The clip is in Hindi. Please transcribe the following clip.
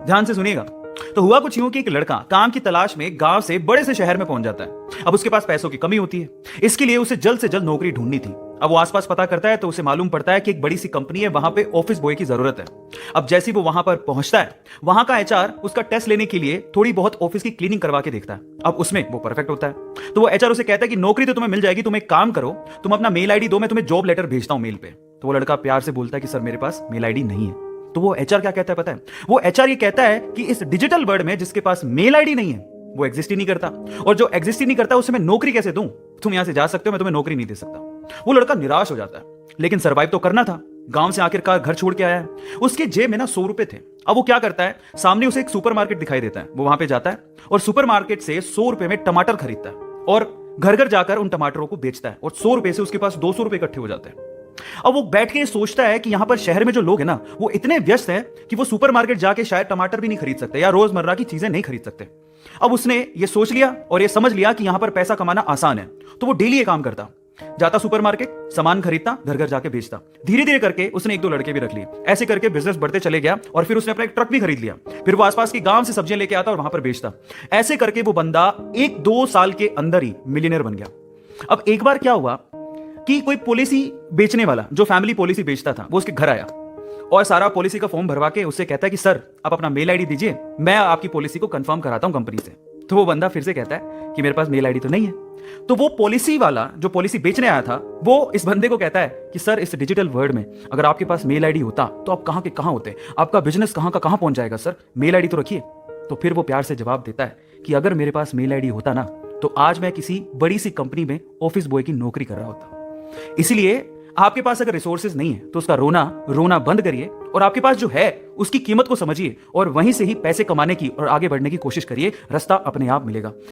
ध्यान से सुनिएगा। तो हुआ कुछ यूं कि एक लड़का काम की तलाश में गांव से बड़े से शहर में पहुंच जाता है। अब उसके पास पैसों की कमी होती है, इसके लिए उसे जल्द से जल्द नौकरी ढूंढनी थी। अब वो आसपास पता करता है तो उसे मालूम पड़ता है कि एक बड़ी सी कंपनी है, वहां पे ऑफिस बॉय की जरूरत है। अब जैसे ही वो वहां पर पहुंचता है, वहां का एचआर उसका टेस्ट लेने के लिए थोड़ी बहुत ऑफिस की क्लीनिंग करवा के देखता है। अब उसमें वो परफेक्ट होता है। तो वो एचआर उसे कहता है कि नौकरी तो तुम्हें मिल जाएगी, तुम एक काम करो, तुम अपना मेल आईडी दो, मैं तुम्हें जॉब लेटर भेजता हूं मेल पे। तो वो लड़का प्यार से बोलता है कि सर मेरे पास मेल आईडी नहीं है। तो वो एचआर क्या कहता है पता है? वो एचआर ये कहता है कि इस डिजिटल वर्ल्ड में जिसके पास मेल आईडी नहीं है वो एग्जिस्ट ही नहीं करता, और जो एग्जिस्ट ही नहीं करता उसे मैं नौकरी कैसे दूं? तुम यहां से जा सकते हो, मैं तुम्हें नौकरी नहीं दे सकता। वो लड़का निराश हो जाता है, लेकिन सर्वाइव तो करना था। गांव से आखिरकार घर छोड़ के आया है, उसके जेब में ना 100 रुपए थे। अब वो क्या करता है, सामने उसे एक सुपरमार्केट दिखाई देता है, वो वहां पे जाता है और सुपरमार्केट से 100 रुपए में टमाटर खरीदता है और घर घर जाकर उन टमाटरों को बेचता है, और 100 रुपए से उसके पास 200 रुपए इकट्ठे हो जाते हैं। अब वो बैठ के सोचता है कि यहां पर शहर में जो लोग हैं ना, वो इतने व्यस्त हैं कि वो सुपरमार्केट जाके शायद टमाटर भी नहीं खरीद सकते या रोजमर्रा की चीजें नहीं खरीद सकते। अब उसने ये सोच लिया और ये समझ लिया कि यहां पर पैसा कमाना आसान है, तो वो डेली ये काम करता, जाता सुपरमार्केट, सामान खरीदता, घर घर जाके बेचता। धीरे धीरे करके उसने एक दो लड़के भी रख लिए, ऐसे करके बिजनेस बढ़ते चले गया और फिर उसने अपना एक ट्रक भी खरीद लिया। फिर वो आसपास के गांव से सब्जियां लेके आता और वहां पर बेचता। ऐसे करके वो बंदा 1-2 साल के अंदर ही मिलियनर बन गया। अब एक बार क्या हुआ कि कोई पॉलिसी बेचने वाला, जो फैमिली पॉलिसी बेचता था, वो उसके घर आया और सारा पॉलिसी का फॉर्म भरवा के उससे कहता है कि सर आप अपना मेल आईडी दीजिए, मैं आपकी पॉलिसी को कंफर्म कराता हूं कंपनी से। तो वो बंदा फिर से कहता है कि मेरे पास मेल आईडी तो नहीं है। तो वो पॉलिसी वाला जो पॉलिसी बेचने आया था, वो इस बंदे को कहता है कि सर इस डिजिटल वर्ल्ड में अगर आपके पास मेल आईडी होता तो आप कहां के कहां होते, आपका बिजनेस कहां का कहां पहुंच जाएगा, सर मेल आईडी तो रखिए। तो फिर वो प्यार से जवाब देता है कि अगर मेरे पास मेल आईडी होता ना, तो आज मैं किसी बड़ी सी कंपनी में ऑफिस बॉय की नौकरी कर रहा होता। इसलिए आपके पास अगर रिसोर्सेज नहीं है तो उसका रोना बंद करिए, और आपके पास जो है उसकी कीमत को समझिए और वहीं से ही पैसे कमाने की और आगे बढ़ने की कोशिश करिए। रास्ता अपने आप मिलेगा।